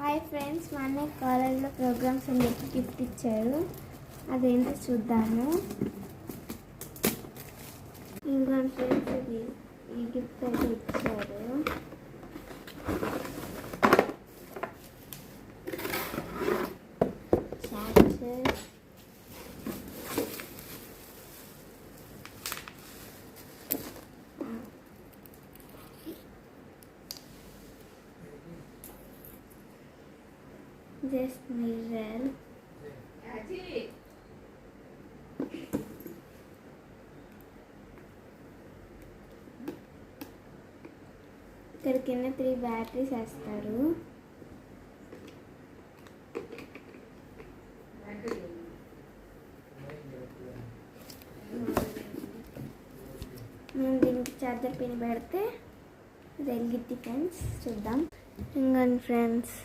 Hi friends, మా అన్నయ్య కాలేజ్లో ప్రోగ్రామ్స్ అని చెప్పి గిఫ్ట్ ఇచ్చారు. అదేంటో చూద్దాము. ఇంకా ఫ్రెండ్స్ ఈ గిఫ్ట్ అయితే ఇచ్చారు. చార్జర్, జస్ట్ మిర్రర్, ఇక్కడ కింద 3 బ్యాటరీస్ వేస్తారు. మనం దీనికి చార్జర్ పిన్ పెడితే వెలిగిద్ది ఫ్రెండ్స్. చూద్దాం. ఇంకొండి ఫ్రెండ్స్,